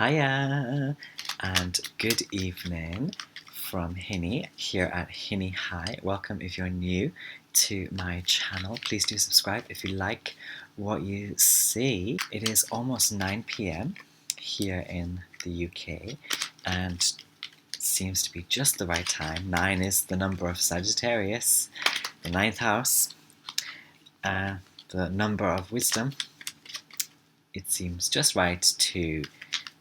Hiya and good evening from Hinny here at Hinny High. Welcome if you're new to my channel. Please do subscribe if you like what you see. It is almost 9 p.m. here in the UK and seems to be just the right time. 9 is the number of Sagittarius, the ninth house, the number of wisdom. It seems just right to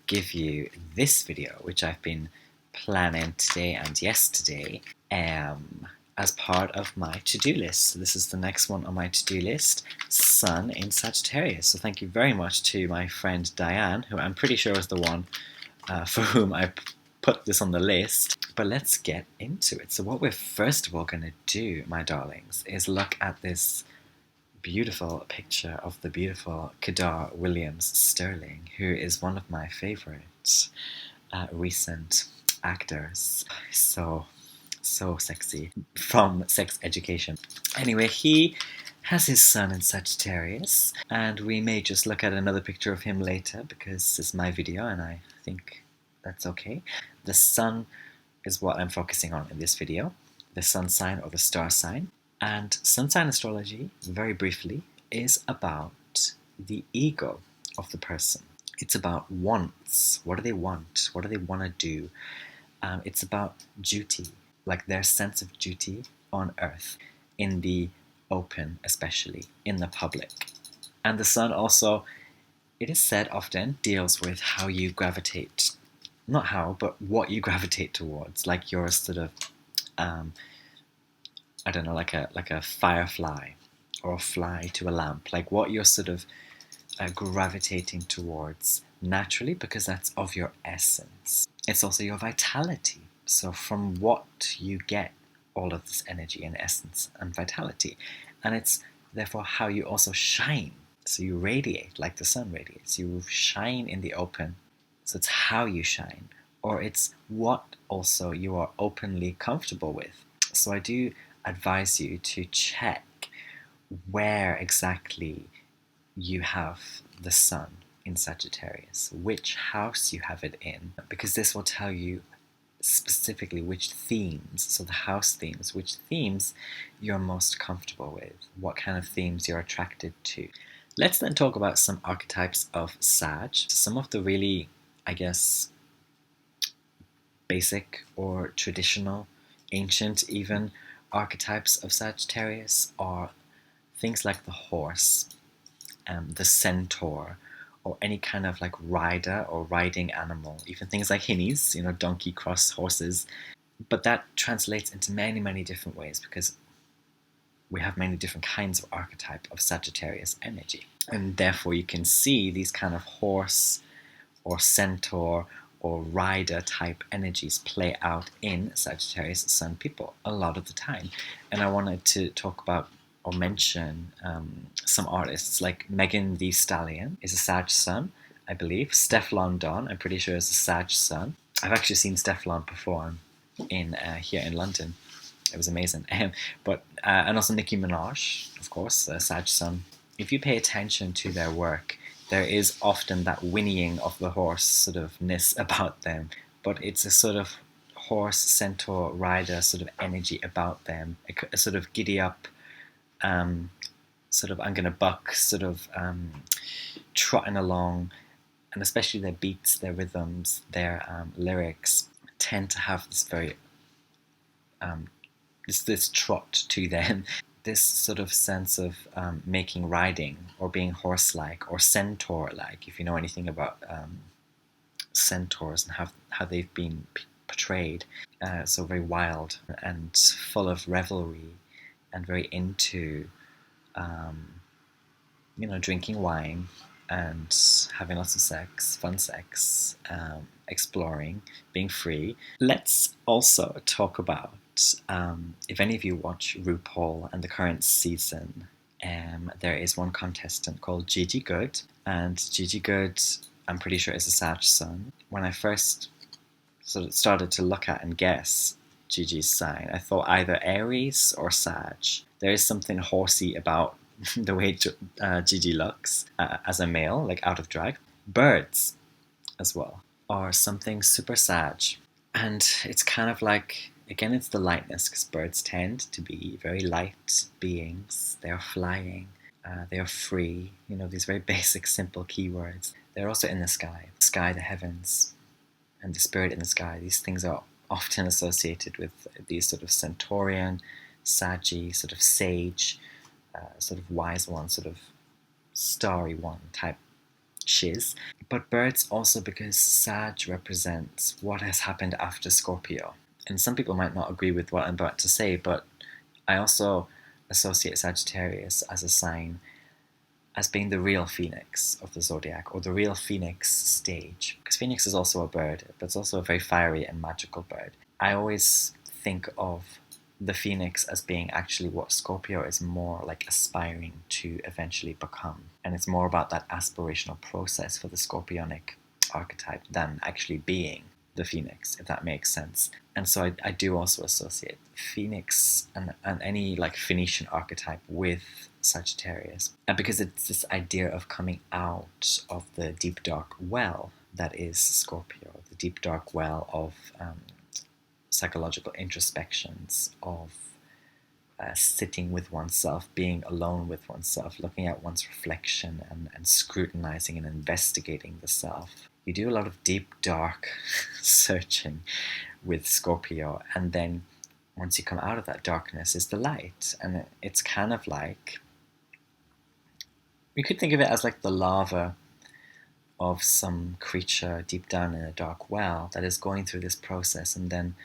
give you this video, which I've been planning today and yesterday as part of my to-do list. So this is the next one on my to-do list, Sun in Sagittarius. So thank you very much to my friend Diane, who I'm pretty sure is the one for whom I put this on the list. But let's get into it. So what we're first of all going to do, my darlings, is look at this beautiful picture of the beautiful Kadar Williams Sterling, who is one of my favorite recent actors. So sexy, from Sex Education. Anyway, he has his sun in Sagittarius, and we may just look at another picture of him later because it's my video and I think that's okay. The sun is what I'm focusing on in this video, the sun sign or the star sign. And sun sign astrology, very briefly, is about the ego of the person. It's about wants. What do they want? What do they want to do? It's about duty, like their sense of duty on earth, in the open especially, in the public. And the sun also, it is said often, deals with how you gravitate, not how, but what you gravitate towards, like your sort of I don't know, like a firefly or a fly to a lamp, like what you're sort of gravitating towards naturally, because that's of your essence. It's also your vitality. So from what you get all of this energy and essence and vitality, and it's therefore how you also shine. So you radiate like the sun radiates. You shine in the open. So it's how you shine, or it's what also you are openly comfortable with. So I do advise you to check where exactly you have the sun in Sagittarius, which house you have it in, because this will tell you specifically which themes, so the house themes, which themes you're most comfortable with, what kind of themes you're attracted to. Let's then talk about some archetypes of Sag, some of the really, I guess, basic or traditional, ancient even, archetypes of Sagittarius are things like the horse, the centaur, or any kind of like rider or riding animal, even things like hinnies, donkey cross horses. But that translates into many different ways because we have many different kinds of archetype of Sagittarius energy. And therefore you can see these kind of horse or centaur or rider type energies play out in Sagittarius sun people a lot of the time. And I wanted to talk about or mention some artists like Megan Thee Stallion is a Sag sun, I believe. Stefflon Don, I'm pretty sure, is a Sag sun. I've actually seen Stefflon perform in here in London. It was amazing. And also Nicki Minaj, of course, a Sag sun. If you pay attention to their work, there is often that whinnying of the horse sort of ness about them, but it's a sort of horse, centaur, rider sort of energy about them, a sort of giddy up, sort of I'm gonna buck, sort of trotting along, and especially their beats, their rhythms, their lyrics tend to have this very this trot to them. This sort of sense of making riding or being horse-like or centaur-like, if you know anything about centaurs and how they've been portrayed. So very wild and full of revelry and very into, drinking wine and having lots of sex, fun sex, exploring, being free. Let's also talk about if any of you watch RuPaul and the current season, there is one contestant called Gigi Good, and Gigi Good, I'm pretty sure, is a Sag sun. When I first sort of started to look at and guess Gigi's sign, I thought either Aries or Sag. There is something horsey about the way Gigi looks as a male, like out of drag. Birds as well. or something super Sag. And it's kind of like, again, it's the lightness, because birds tend to be very light beings. They are flying, they are free, these very basic, simple keywords. They're also in the sky, the heavens, and the spirit in the sky. These things are often associated with these sort of Centaurian, Saggy, sort of sage, sort of wise one, sort of starry one type shiz. But birds also, because Sag represents what has happened after Scorpio. And some people might not agree with what I'm about to say, but I also associate Sagittarius as a sign as being the real phoenix of the zodiac, or the real phoenix stage. Because phoenix is also a bird, but it's also a very fiery and magical bird. I always think of the phoenix as being actually what Scorpio is more like aspiring to eventually become. And it's more about that aspirational process for the Scorpionic archetype than actually being the phoenix, if that makes sense. And so I do also associate phoenix and any like Phoenician archetype with Sagittarius. And because it's this idea of coming out of the deep dark well that is Scorpio, the deep dark well of psychological introspections, of sitting with oneself, being alone with oneself, looking at one's reflection and scrutinizing and investigating the self. You do a lot of deep, dark searching with Scorpio, and then once you come out of that darkness is the light. And it's kind of like, you could think of it as like the lava of some creature deep down in a dark well that is going through this process, and then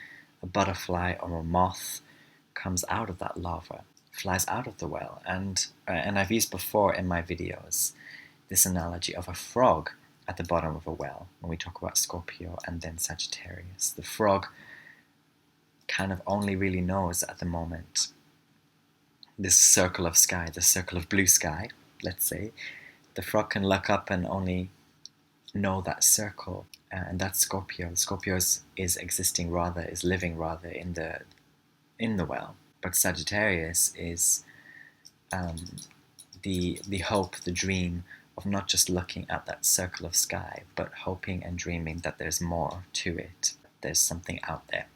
a butterfly or a moth comes out of that lava, flies out of the well. And I've used before in my videos this analogy of a frog at the bottom of a well when we talk about Scorpio and then Sagittarius. The frog kind of only really knows at the moment this circle of sky, the circle of blue sky, let's say. The frog can look up and only know that circle, and that's Scorpio. Scorpio is existing rather, is living rather in the well. But Sagittarius is the hope, the dream of not just looking at that circle of sky, but hoping and dreaming that there's more to it. There's something out there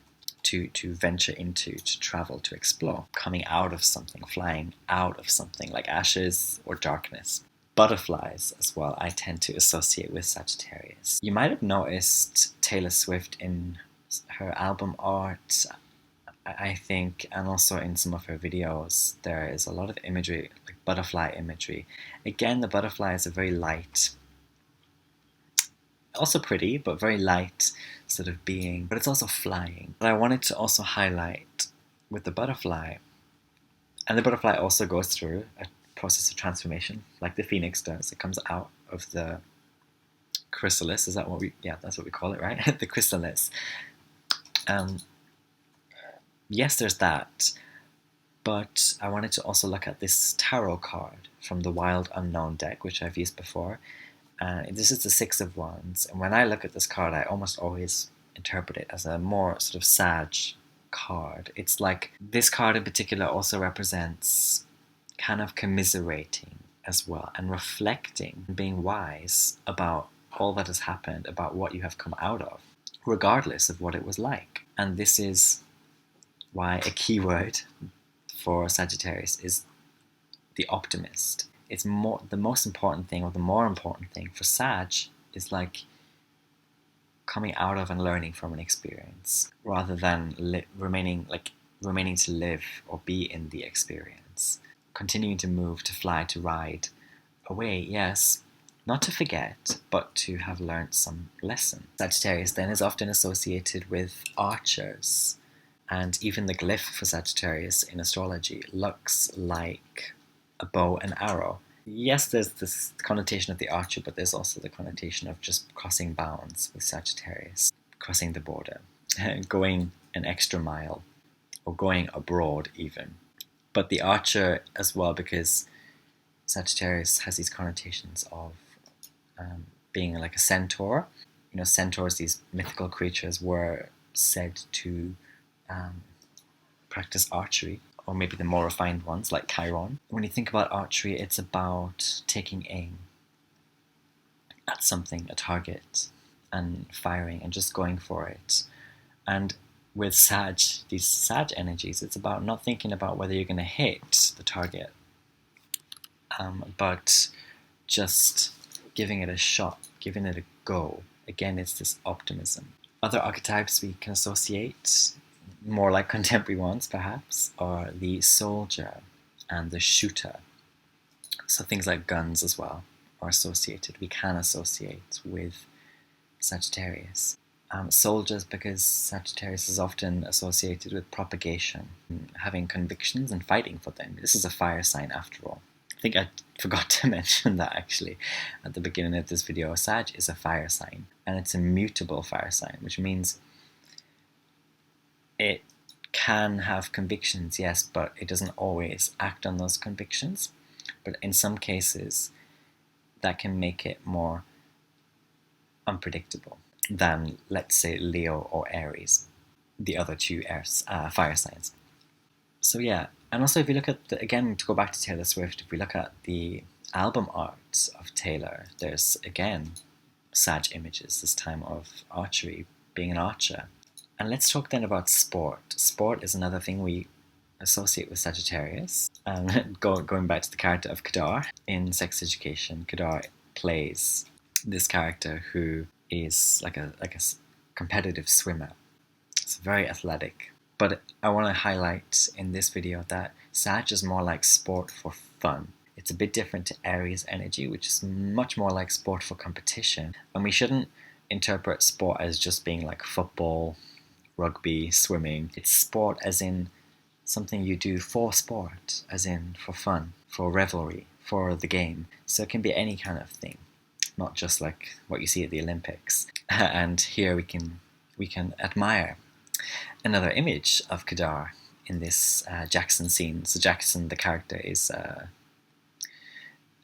to venture into, to travel, to explore. Coming out of something, flying out of something, like ashes or darkness. Butterflies as well, I tend to associate with Sagittarius. You might have noticed Taylor Swift in her album art, I think, and also in some of her videos, there is a lot of imagery, like butterfly imagery. Again, the butterfly is a very light, also pretty, but very light sort of being, but it's also flying. But I wanted to also highlight with the butterfly, and the butterfly also goes through a process of transformation, like the phoenix does. It comes out of the chrysalis. Is that what that's what we call it, right? The chrysalis. Yes, there's that, but I wanted to also look at this tarot card from the Wild Unknown deck, which I've used before. This is the Six of Wands, and when I look at this card, I almost always interpret it as a more sort of Sag card. It's like this card in particular also represents kind of commiserating as well, and reflecting, and being wise about all that has happened, about what you have come out of, regardless of what it was like. And this is why a keyword for Sagittarius is the optimist. It's more the most important thing, or the more important thing for Sag is like coming out of and learning from an experience, rather than remaining to live or be in the experience. Continuing to move, to fly, to ride away, yes, not to forget, but to have learned some lesson. Sagittarius then is often associated with archers, and even the glyph for Sagittarius in astrology looks like a bow and arrow. Yes, there's this connotation of the archer, but there's also the connotation of just crossing bounds with Sagittarius, crossing the border, going an extra mile, or going abroad even. But the archer as well, because Sagittarius has these connotations of being like a centaur. Centaurs, these mythical creatures, were said to practice archery, or maybe the more refined ones like Chiron. When you think about archery, it's about taking aim at something, a target, and firing and just going for it. And with Sag, these Sag energies, it's about not thinking about whether you're going to hit the target, but just giving it a shot, giving it a go. Again, it's this optimism. Other archetypes we can associate, more like contemporary ones perhaps, are the soldier and the shooter. So things like guns as well are associated, we can associate with Sagittarius. Soldiers, because Sagittarius is often associated with propagation, having convictions and fighting for them. This is a fire sign after all. I think I forgot to mention that actually at the beginning of this video. Sag is a fire sign, and it's a mutable fire sign, which means it can have convictions, yes, but it doesn't always act on those convictions. But in some cases, that can make it more unpredictable than, let's say, Leo or Aries, the other two fire signs. So yeah, and also if you look at, again, to go back to Taylor Swift, if we look at the album art of Taylor, there's, again, Sag images, this time of archery, being an archer. And let's talk then about sport. Sport is another thing we associate with Sagittarius. Going back to the character of Kadar in Sex Education, Kadar plays this character who is like a competitive swimmer. It's very athletic. But I want to highlight in this video that Sag is more like sport for fun. It's a bit different to Aries energy, which is much more like sport for competition. And we shouldn't interpret sport as just being like football, rugby, swimming. It's sport as in something you do for sport, as in for fun, for revelry, for the game. So it can be any kind of thing, not just like what you see at the Olympics. And here we can admire another image of Kadar in this Jackson scene. So Jackson, the character, is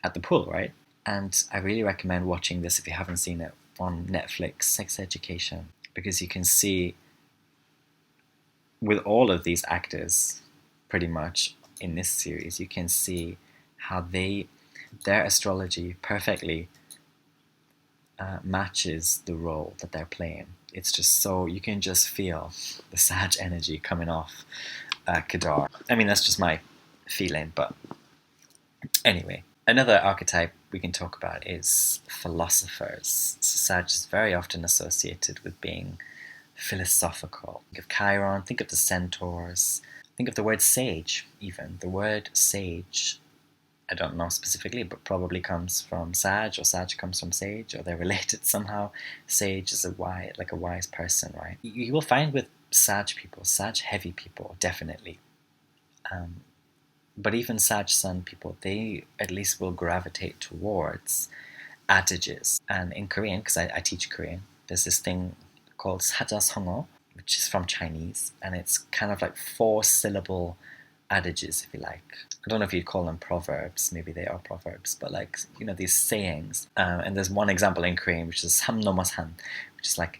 at the pool, right? And I really recommend watching this if you haven't seen it on Netflix, Sex Education, because you can see with all of these actors, pretty much in this series, you can see how their astrology perfectly matches the role that they're playing. It's just so, you can just feel the Sag energy coming off Kadar. I mean, that's just my feeling, but anyway. Another archetype we can talk about is philosophers. So Sag is very often associated with being philosophical. Think of Chiron, think of the Centaurs, think of the word sage even. The word sage, I don't know specifically, but probably comes from Sag, or Sag comes from sage, or they're related somehow. Sage is a wise person, right? You will find with Sag people, Sag heavy people, definitely. But even Sag Sun people, they at least will gravitate towards adages. And in Korean, because I teach Korean, there's this thing called 사자성어, which is from Chinese, and it's kind of like 4-syllable adages, if you like. I don't know if you'd call them proverbs, maybe they are proverbs, but like, you know, these sayings. And there's one example in Korean, which is 삼 넘어 산, which is like,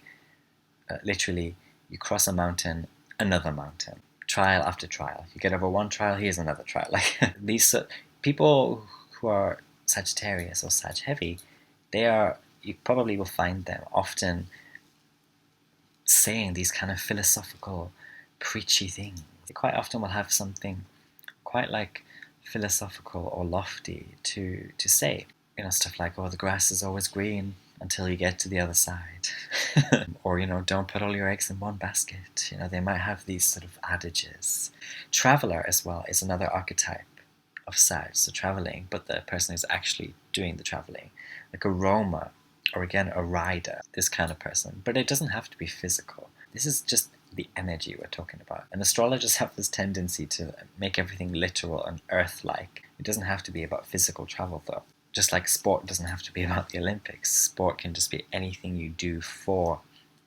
literally, you cross a mountain, another mountain. Trial after trial. You get over one trial, here's another trial. Like these people who are Sagittarius or Sag heavy, you probably will find them often saying these kind of philosophical, preachy things. They quite often will have something quite like philosophical or lofty to say. You know, stuff like, oh, the grass is always green until you get to the other side. Or, you know, don't put all your eggs in one basket. You know, they might have these sort of adages. Traveler as well is another archetype of Sag, so traveling, but the person who's actually doing the traveling. Like a roamer, or again, a rider, this kind of person. But it doesn't have to be physical. This is just the energy we're talking about. And astrologers have this tendency to make everything literal and earth-like. It doesn't have to be about physical travel, though. Just like sport doesn't have to be about the Olympics. Sport can just be anything you do for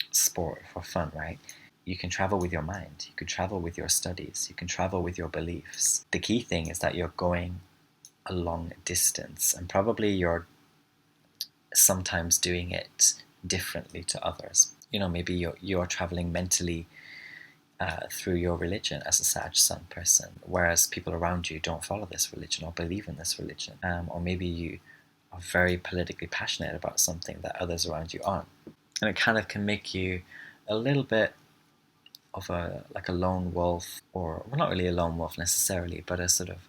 sport, for fun, right? You can travel with your mind. You can travel with your studies. You can travel with your beliefs. The key thing is that you're going a long distance, and probably you're sometimes doing it differently to others. You know, maybe you're traveling mentally through your religion as a Sag Sun person, whereas people around you don't follow this religion or believe in this religion. Or maybe you are very politically passionate about something that others around you aren't. and it kind of can make you a little bit of a lone wolf, or well, not really a lone wolf necessarily, but a sort of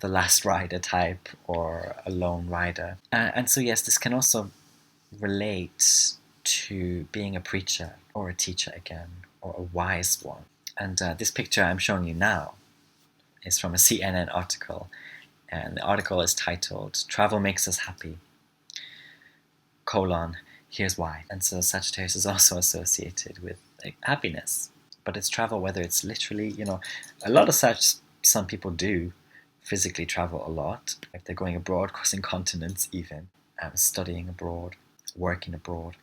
the last rider type, or a lone rider. And so yes, this can also relate to being a preacher or a teacher again, or a wise one. And this picture I'm showing you now is from a CNN article, and the article is titled "Travel Makes Us Happy, : Here's why." And so Sagittarius is also associated with happiness, but it's travel, whether it's literally, a lot of some people do physically travel a lot, like they're going abroad, crossing continents even, studying abroad, working abroad,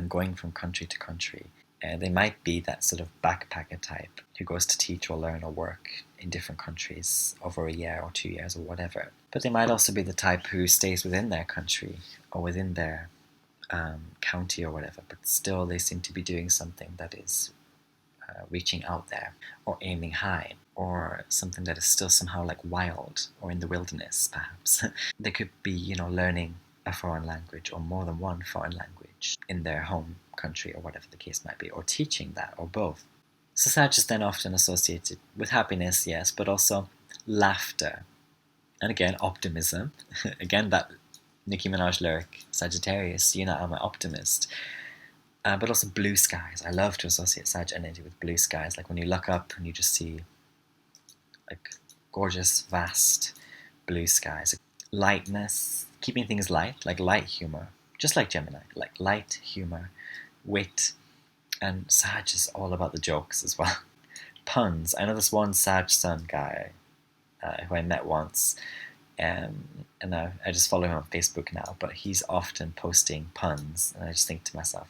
going from country to country. They might be that sort of backpacker type who goes to teach or learn or work in different countries over a year or 2 years or whatever. But they might also be the type who stays within their country or within their county or whatever, but still they seem to be doing something that is reaching out there, or aiming high, or something that is still somehow like wild, or in the wilderness perhaps. They could be, learning a foreign language, or more than one foreign language in their home country, or whatever the case might be, or teaching that, or both. So Sag is then often associated with happiness, yes, but also laughter, and again optimism. Again, that Nicki Minaj lyric, Sagittarius, I'm an optimist. But also blue skies. I love to associate Sag energy with blue skies, like when you look up and you just see like gorgeous, vast blue skies. Lightness, keeping things light, like light humor, just like Gemini, like light humor, wit, and Sag is all about the jokes as well. Puns. I know this one Sag Sun guy who I met once, and I just follow him on Facebook now, but he's often posting puns, and I just think to myself,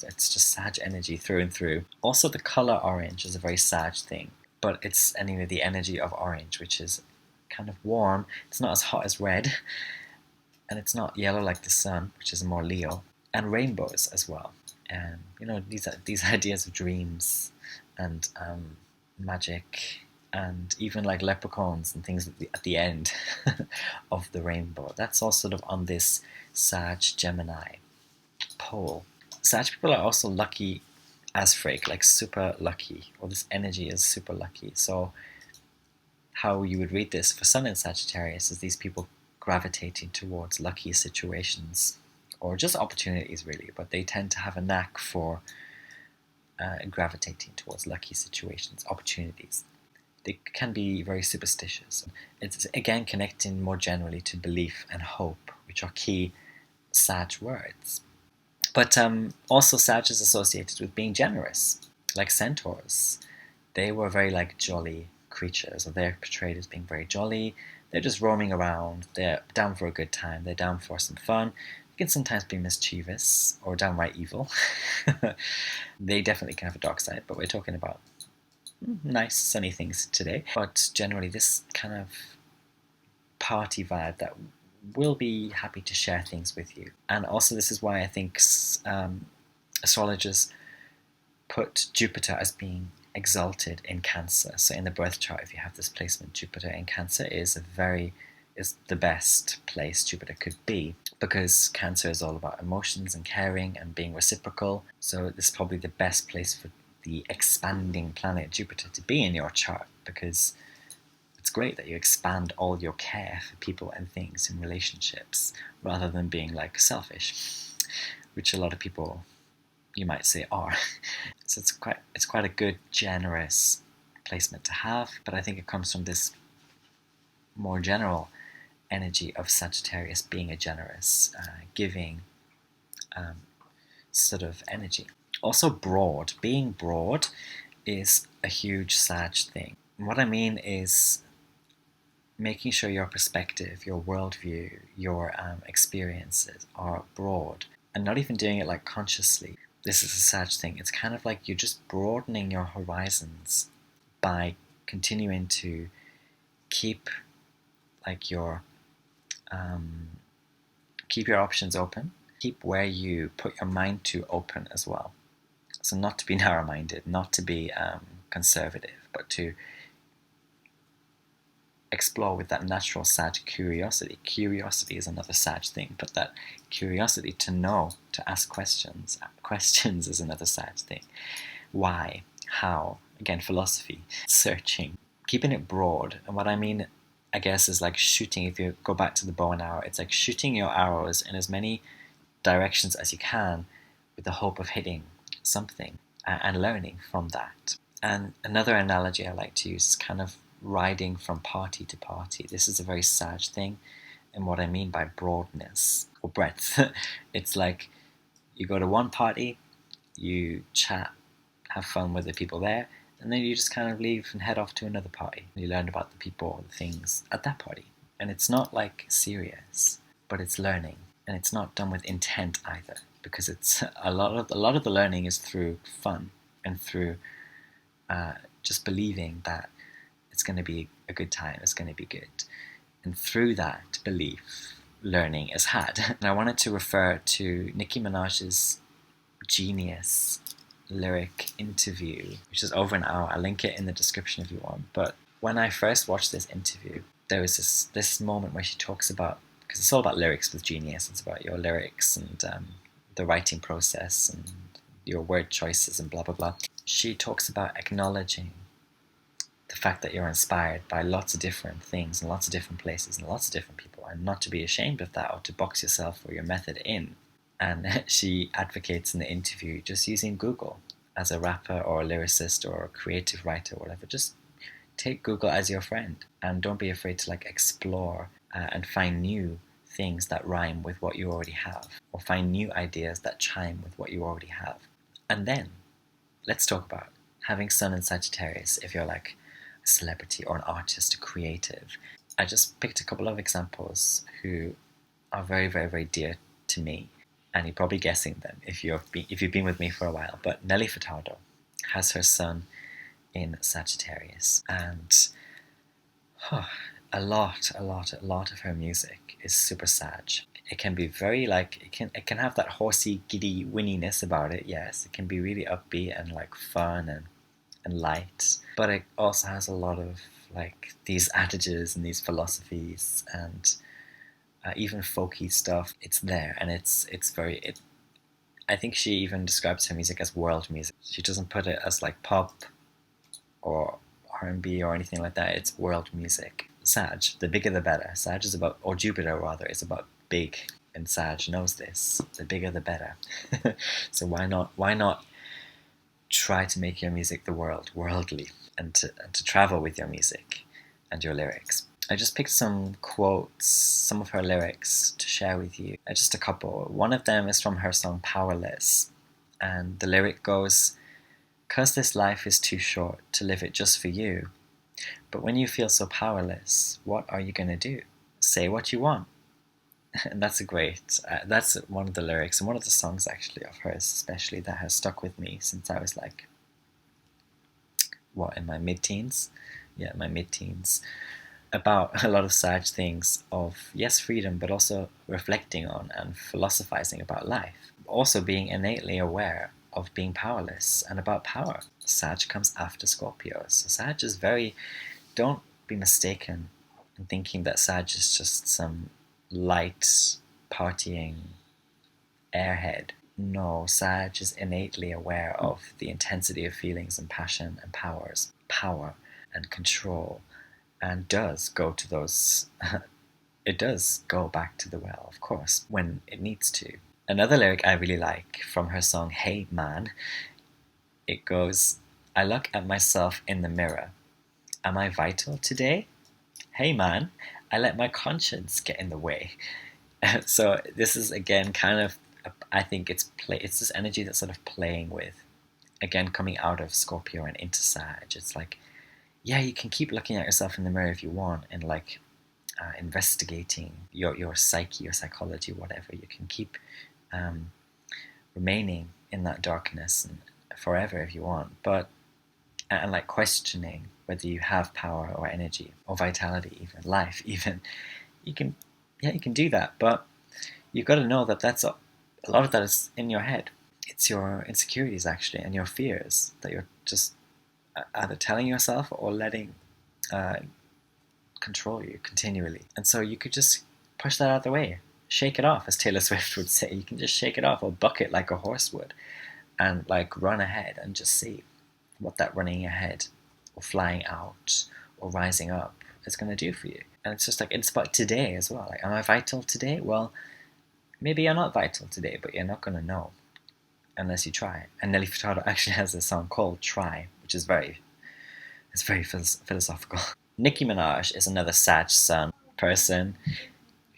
it's just Sag energy through and through. Also, the color orange is a very Sag thing, but it's anyway the energy of orange, which is kind of warm. It's not as hot as red, and it's not yellow like the sun, which is more Leo. And rainbows as well. And these ideas of dreams and magic, and even like leprechauns and things at the end of the rainbow. That's all sort of on this Sag Gemini pole. Sag people are also lucky as freak, like super lucky, or this energy is super lucky. So how you would read this for Sun in Sagittarius is these people gravitating towards lucky situations, or just opportunities really, but they tend to have a knack for gravitating towards lucky situations, opportunities. They can be very superstitious. It's again connecting more generally to belief and hope, which are key Sag words. But also Sag is associated with being generous, like centaurs. They were very like jolly creatures, or they're portrayed as being very jolly. They're just roaming around, they're down for a good time, they're down for some fun. They can sometimes be mischievous or downright evil. They definitely can have a dark side, but we're talking about nice sunny things today. But generally this kind of party vibe that will be happy to share things with you. And also this is why I think astrologers put Jupiter as being exalted in Cancer. So in the birth chart, if you have this placement, Jupiter in Cancer is the best place Jupiter could be, because Cancer is all about emotions and caring and being reciprocal. So this is probably the best place for the expanding planet Jupiter to be in your chart, because it's great that you expand all your care for people and things in relationships, rather than being like selfish, which a lot of people, you might say, are. So it's quite a good, generous placement to have, but I think it comes from this more general energy of Sagittarius being a generous, giving sort of energy. Also broad. Being broad is a huge Sag thing. What I mean is making sure your perspective, your worldview, your experiences are broad, and not even doing it like consciously. This is a Sag thing. It's kind of like you're just broadening your horizons by continuing to keep like your options open, keep where you put your mind to open as well. So not to be narrow-minded, not to be conservative, but to explore with that natural Sag curiosity. Curiosity is another Sag thing, but that curiosity to know, to ask questions. Questions is another Sag thing. Why? How? Again, philosophy, searching, keeping it broad. And what I mean, I guess, is like shooting. If you go back to the bow and arrow, it's like shooting your arrows in as many directions as you can with the hope of hitting something and learning from that. And another analogy I like to use is kind of riding from party to party. This is a very Sag thing, and what I mean by broadness or breadth. It's like you go to one party, you chat, have fun with the people there, and then you just kind of leave and head off to another party. You learn about the people, the things at that party. And it's not like serious, but it's learning. And it's not done with intent either, because it's a lot of the learning is through fun and through just believing that it's going to be a good time, it's going to be good. And through that belief, learning is had. And I wanted to refer to Nicki Minaj's Genius lyric interview, which is over an hour. I'll link it in the description if you want. But when I first watched this interview, there was this moment where she talks about, because it's all about lyrics with Genius, it's about your lyrics and the writing process and your word choices and blah blah blah. She talks about acknowledging the fact that you're inspired by lots of different things and lots of different places and lots of different people, and not to be ashamed of that or to box yourself or your method in. And she advocates in the interview just using Google as a rapper or a lyricist or a creative writer or whatever. Just take Google as your friend and don't be afraid to like explore and find new things that rhyme with what you already have, or find new ideas that chime with what you already have. And then let's talk about having Sun in Sagittarius if you're like a celebrity or an artist, a creative. I just picked a couple of examples who are very, very, very dear to me. And you're probably guessing them if you've been with me for a while. But Nelly has her Sun in Sagittarius, and a lot of her music is super Sag. It can be very like it can have that horsey, giddy winniness about it. Yes, it can be really upbeat and like fun and light. But it also has a lot of like these adages and these philosophies and even folky stuff. It's there, and it's very. I think she even describes her music as world music. She doesn't put it as like pop or R&B or anything like that. It's world music. Sag, the bigger the better. Sag is about, or Jupiter rather, is about big, and Sag knows this. The bigger the better. So why not try to make your music the worldly, and to travel with your music and your lyrics. I just picked some quotes, some of her lyrics to share with you. Just a couple. One of them is from her song Powerless. And the lyric goes, "'Cause this life is too short to live it just for you. But when you feel so powerless, what are you gonna do? Say what you want." And that's that's one of the lyrics and one of the songs actually of hers especially that has stuck with me since I was like, in my mid-teens? Yeah, my mid-teens. About a lot of Sag things of, yes, freedom, but also reflecting on and philosophizing about life. Also being innately aware of being powerless and about power. Sag comes after Scorpio. So Sag is don't be mistaken in thinking that Sag is just some light, partying airhead. No, Sag is innately aware of the intensity of feelings and passion and power and control, and does go to those, it does go back to the well, of course, when it needs to. Another lyric I really like from her song Hey Man, it goes, "I look at myself in the mirror. Am I vital today? Hey man, I let my conscience get in the way." So this is again kind of, I think it's this energy that's sort of playing with, again coming out of Scorpio and into Sag. It's like, yeah, you can keep looking at yourself in the mirror if you want and like investigating your psyche, your psychology, whatever. You can keep remaining in that darkness and forever if you want, but and like questioning whether you have power or energy or vitality, even life, even you can do that, but you've got to know that a lot of that is in your head. It's your insecurities actually and your fears that you're just either telling yourself or letting control you continually. And so you could just push that out of the way. Shake it off, as Taylor Swift would say. You can just shake it off or buck it like a horse would and like run ahead and just see what that running ahead or flying out or rising up is going to do for you. And it's just like, it's about today as well. Like, am I vital today? Well, maybe you're not vital today, but you're not going to know unless you try. And Nelly Furtado actually has a song called Try, which is very philosophical. Nicki Minaj is another Sag Sun person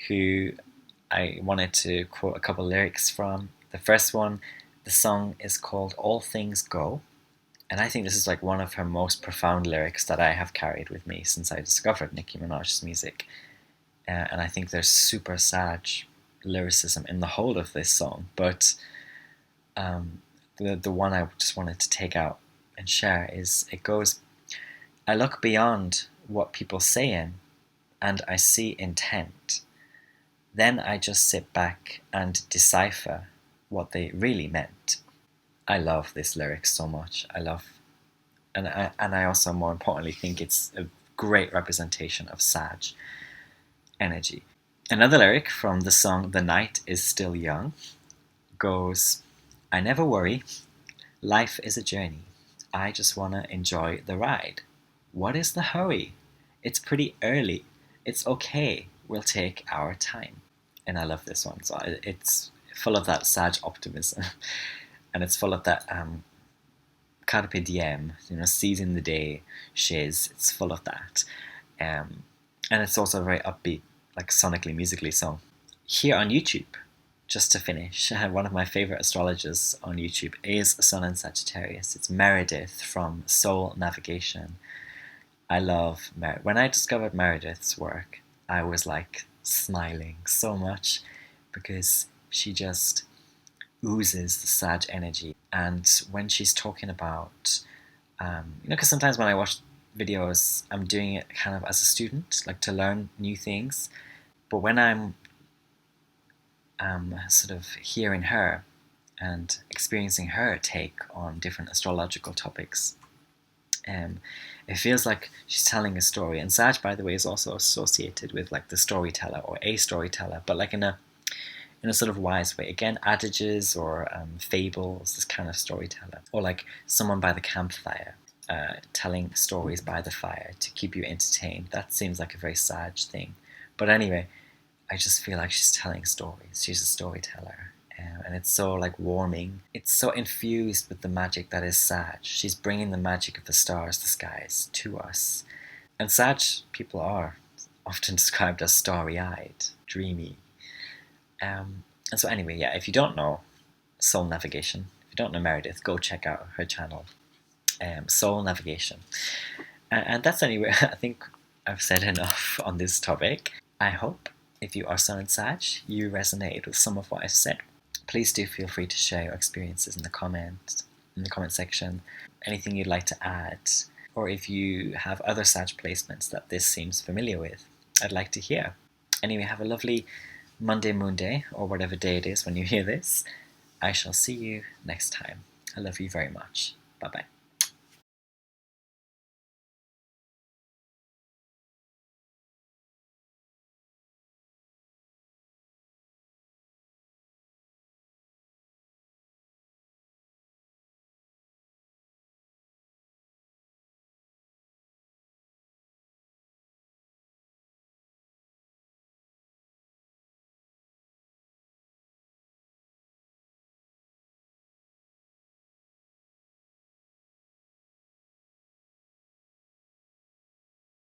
who I wanted to quote a couple lyrics from. The first one, the song is called All Things Go. And I think this is like one of her most profound lyrics that I have carried with me since I discovered Nicki Minaj's music. And I think there's super Sag lyricism in the whole of this song. But the one I just wanted to take out and share is, it goes, I look beyond what people saying and I see intent. Then I just sit back and decipher what they really meant. I love this lyric so much. And I also, more importantly, think it's a great representation of Sag energy. Another lyric from the song The Night Is Still Young goes, I never worry, life is a journey. I just wanna enjoy the ride. What is the hurry? It's pretty early. It's okay, we'll take our time. And I love this one. So it's full of that Sag optimism. And it's full of that carpe diem, seizing the day shiz. It's full of that. And it's also a very upbeat, like sonically, musically song. Here on YouTube, just to finish, one of my favorite astrologers on YouTube is Sun and Sagittarius. It's Meredith from Soul Navigation. I love Meredith. When I discovered Meredith's work, I was like smiling so much because she just oozes the Sag energy. And when she's talking about, because sometimes when I watch videos, I'm doing it kind of as a student, like to learn new things. But when I'm sort of hearing her and experiencing her take on different astrological topics, it feels like she's telling a story. And Sag, by the way, is also associated with like the storyteller or a storyteller, but like in a sort of wise way. Again, adages or fables, this kind of storyteller. Or like someone by the campfire, telling stories by the fire to keep you entertained. That seems like a very Sag thing. But anyway, I just feel like she's telling stories. She's a storyteller. And it's so like warming. It's so infused with the magic that is Sag. She's bringing the magic of the stars, the skies, to us. And Sag people are often described as starry-eyed, dreamy. And so anyway, yeah, if you don't know Soul Navigation, if you don't know Meredith, go check out her channel, Soul Navigation. And that's anyway, I think I've said enough on this topic. I hope if you are Sun and Sag, you resonate with some of what I've said. Please do feel free to share your experiences in the comment section. Anything you'd like to add, or if you have other Sag placements that this seems familiar with, I'd like to hear. Anyway, have a lovely Monday, Moon Day, or whatever day it is when you hear this. I shall see you next time. I love you very much. Bye-bye.